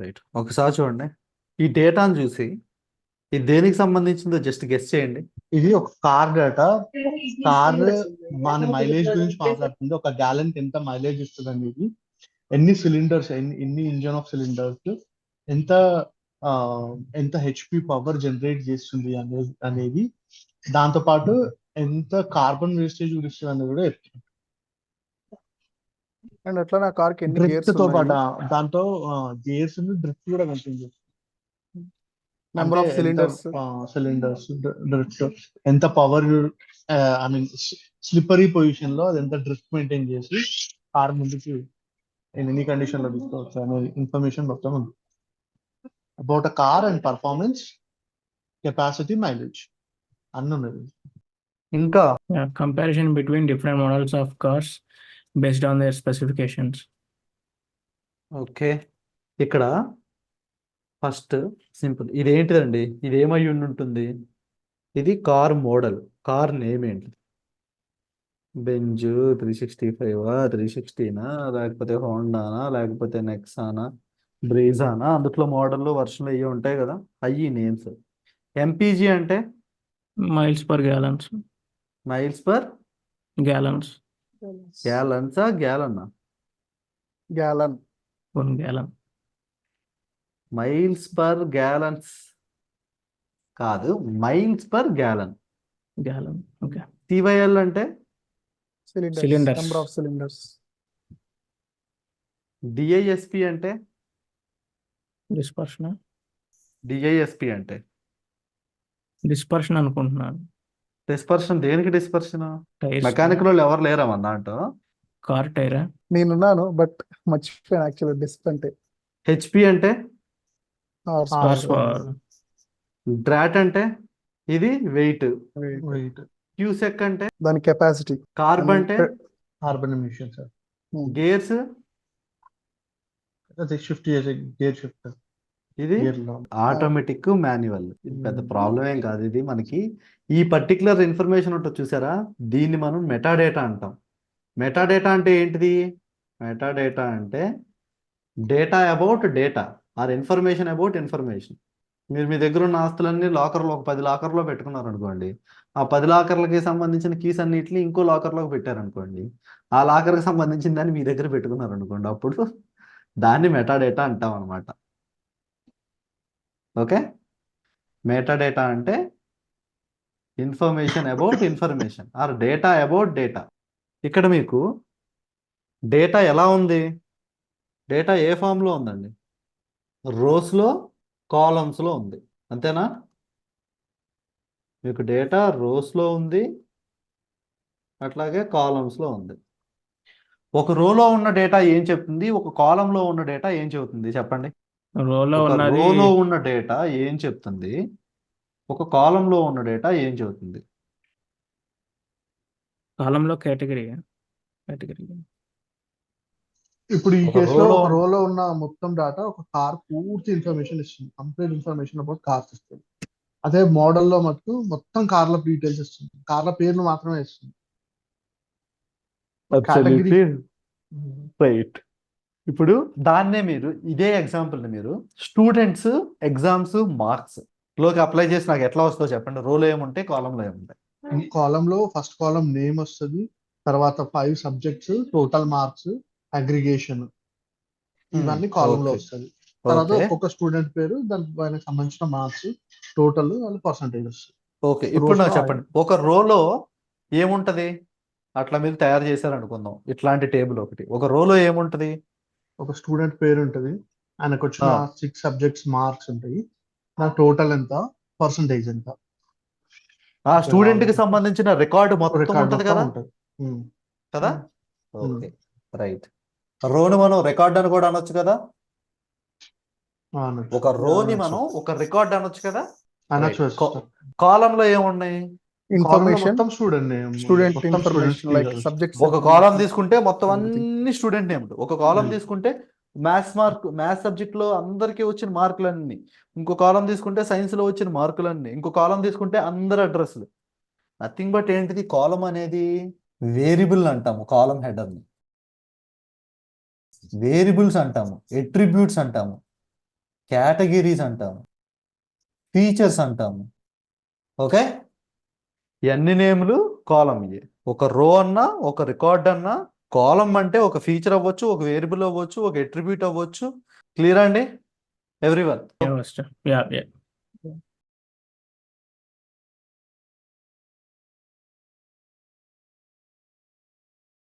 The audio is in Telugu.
రైట్. ఒకసారి చూడండి. ఈ డేటాను చూసి ఇది దేనికి సంబంధించిందో జస్ట్ గెస్ చేయండి. ఇది ఒక కార్ డేటా. కార్ మన మైలేజ్ గురించి మాట్లాడుతుంది. ఒక గ్యాలన్ కి ఎంత మైలేజ్ ఇస్తుంది అనేది, ఎన్ని సిలిండర్స్, ఎన్ని ఇంజన్ ఆఫ్ సిలిండర్స్, ఎంత ఆ, ఎంత హెచ్పి పవర్ జనరేట్ చేస్తుంది అనేది దాంతో పాటు ఎంత కార్బన్ వేస్టేజ్ గురిస్తుంది అనేది కూడా చెప్తుంది. అండ్ అట్లా నా కార్ కి ఎన్ని డ్రిఫ్ట్ గేర్స్ తో ఉన్నాయి, పాటు దాంతో గేర్స్ డ్రిఫ్ట్ కూడా mention number of cylinders, cylinders, drift, ఎంత power, I mean slippery position లో అది ఎంత డ్రిఫ్ట్ మెయింటైన్ చేసి కార్ ముందుకి ఎన్ని కండిషన్ లో తీసుకోవచ్చు అనేది ఇన్ఫర్మేషన్ మొత్తం ఉంది. About a car and performance, capacity, mileage అన్ని ఉన్నది. ఇంకా Comparison between different models of cars based on their specifications. Okay, ఇక్కడ ఫస్ట్ సింపుల్. ఇదేంటిదండి? ఇది ఏమై ఉంటుంది? ఇది కార్ మోడల్. కార్ నేమ్ ఏంటి? బెంజ్ 365, 360నా, లేకపోతే హోండానా, లేకపోతే నెక్సానా, బ్రీజానా? అందుట్లో మోడల్ వర్షన్లు అయ్యి ఉంటాయి కదా, అయ్యి నేమ్స్. ఎంపీజీ అంటే Miles per gallons. Miles per Gallons. గ్యాలన్సా, గ్యాలన్నా? Gallon, 1 gallon. Miles per gallons కాదు, miles per gallon. Gallon. Okay. CYL అంటే Cylinders. Number of cylinders, DISP అంటే Dispersion. డిఐఎస్పి అంటే Dispersion అనుకుంటున్నాను. డిస్పర్షన్. దేనికి డిస్పర్షన్? Tires. మెకానికల్ వాళ్ళు ఎవరు లేరమ్మా దాంట్లో. Car tire. నేనున్నాను బట్ మర్చిపోయాను యాక్చువల్లీ. డిస్క్ అంటే హెచ్పి అంటే Horsepower. డ్రాట్ అంటే ఇది వెయిట్. వెయిట్, క్యూసెక్ అంటే దాని కెపాసిటీ, కార్బ్ అంటే కార్బన్ ఎమిషన్స్, గేర్స్. అది షిఫ్ట్ చేసే గేర్ షిఫ్ట్, ఇది గేర్ లో ఆటోమేటిక్, మాన్యువల్. ఇది పెద్ద ప్రాబ్లం ఏం కాదు. ఇది మనకి ఈ పర్టికులర్ ఇన్ఫర్మేషన్ ఉంటుంది చూసారా, దీన్ని మనం మెటాడేటా అంటాం. మెటాడేటా అంటే ఏంటిది? మెటాడేటా అంటే data about data or information about information. మీరు మీ దగ్గర ఉన్న ఆస్తులన్నీ లాకర్లో, ఒక 10 లాకర్లో పెట్టుకున్నారు అనుకోండి. ఆ 10 లాకర్లకి సంబంధించిన కీస్ అన్నిటిని ఇంకో లాకర్లోకి పెట్టారనుకోండి. ఆ లాకర్కి సంబంధించిన దాన్ని మీ దగ్గర పెట్టుకున్నారు అనుకోండి, అప్పుడు దాన్ని మెటాడేటా అంటాం అనమాట. ఓకే, మెటాడేటా అంటే information about information are data about data. ఇక్కడ మీకు డేటా ఎలా ఉంది? డేటా ఏ ఫామ్లో ఉందండి? రోస్లో, కాలమ్స్లో ఉంది, అంతేనా? మీకు డేటా రోస్లో ఉంది, అట్లాగే కాలమ్స్లో ఉంది. ఒక రోలో ఉన్న డేటా ఏం చెప్తుంది, ఒక కాలంలో ఉన్న డేటా ఏం చెబుతుంది చెప్పండి? రోలో ఒక ఉన్నది రోలో ఉన్న డేటా ఏం చెప్తుంది, ఒక కాలంలో ఉన్న డేటా ఏం చెబుతుంది? కాలంలో కేటగిరీ. ఇప్పుడు ఈ ఒక కేసులో రోలో ఒక రోలో ఉన్న మొత్తం డేటా ఒక కార్ పూర్తి ఇన్ఫర్మేషన్ ఇస్తుంది, కంప్లీట్ ఇన్ఫర్మేషన్ అబౌట్ కార్స్ ఇస్తుంది. అదే మోడల్లో మటుకు మొత్తం కార్ల డీటెయిల్స్ ఇస్తుంది, కార్ల పేర్లు మాత్రమే ఇస్తుంది. Absolutely right. ఇప్పుడు దాన్నే మీరు ఇదే ఎగ్జాంపుల్ని మీరు స్టూడెంట్స్ ఎగ్జామ్స్ మార్క్స్ లోకి అప్లై చేసి నాకు ఎట్లా వస్తుందో చెప్పండి. రోలో ఏముంటే, కాలంలో ఏముంటాయి? కాలంలో ఫస్ట్ కాలం నేమ్ వస్తుంది, తర్వాత 5 సబ్జెక్ట్స్, టోటల్ మార్క్స్, అగ్రిగేషన్, ఇవన్నీ కాలంలో Okay. వస్తుంది. తర్వాత ఓకే, ఒక్కొక్క స్టూడెంట్ పేరు, దానికి సంబంధించిన మార్క్స్, టోటల్ వాళ్ళు పర్సంటేజ్ వస్తుంది. ఓకే. ఇప్పుడు నాకు రోస్లో చెప్పండి, ఒక రోలో ఏముంటది? అట్లా మీరు తయారు చేశారు అనుకుందాం, ఇట్లాంటి టేబుల్ ఒకటి. ఒక రోలో ఏముంటది? ఒక స్టూడెంట్ పేరు ఉంటుంది, ఆయనకు వచ్చిన ఆ. 6 సబ్జెక్ట్స్ మార్క్స్ ఉంటాయి, దాని టోటల్ ఎంత, పర్సంటేజ్ ఎంత, ఆ స్టూడెంట్ కి సంబంధించిన రికార్డు మొత్తం రికార్డ్ ఉంటది మొత్తం కదా, ఉంటుంది. కదా? Hmm. Okay, right. రోని మనం రికార్డ్ అని కూడా అనొచ్చు కదా. ఒక రోని మనం ఒక రికార్డ్ అనొచ్చు కదా. కాలంలో ఏమున్నాయి? ఇన్ఫర్మేషన్, మొత్తం స్టూడెంట్ నేమ్, స్టూడెంట్ మొత్తం ఇన్ఫర్మేషన్ లైక్ students. సబ్జెక్ట్స్. ఒక కాలం తీసుకుంటే మొత్తం Everything. అన్ని స్టూడెంట్ నేమ్. ఒక కాలం తీసుకుంటే మ్యాథ్స్ సబ్జెక్ట్ లో అందరికీ వచ్చిన మార్కులన్నీ. ఇంకో కాలం తీసుకుంటే సైన్స్ లో వచ్చిన మార్కులన్నీ. ఇంకో కాలం తీసుకుంటే అందరి అడ్రస్లు. నథింగ్ బట్ ఏంటిది? కాలం అనేది వేరియబుల్ అంటాము. కాలం హెడర్ని వేరియబుల్స్ అంటాము, ఎట్రిబ్యూట్స్ అంటాము. కేటగిరీస్ అంటాము, ఫీచర్స్ అంటాము. ఓకే, ఎన్ని నేములు కాలం ఇవి. ఒక రో అన్నా ఒక రికార్డ్ అన్నా, కాలం అంటే ఒక ఫీచర్ అవ్వచ్చు, ఒక వేరియబుల్ అవ్వచ్చు, ఒక ఎట్రిబ్యూట్ అవ్వచ్చు. క్లియర్ అండి everyone? Yeah, Master. Yeah, yeah.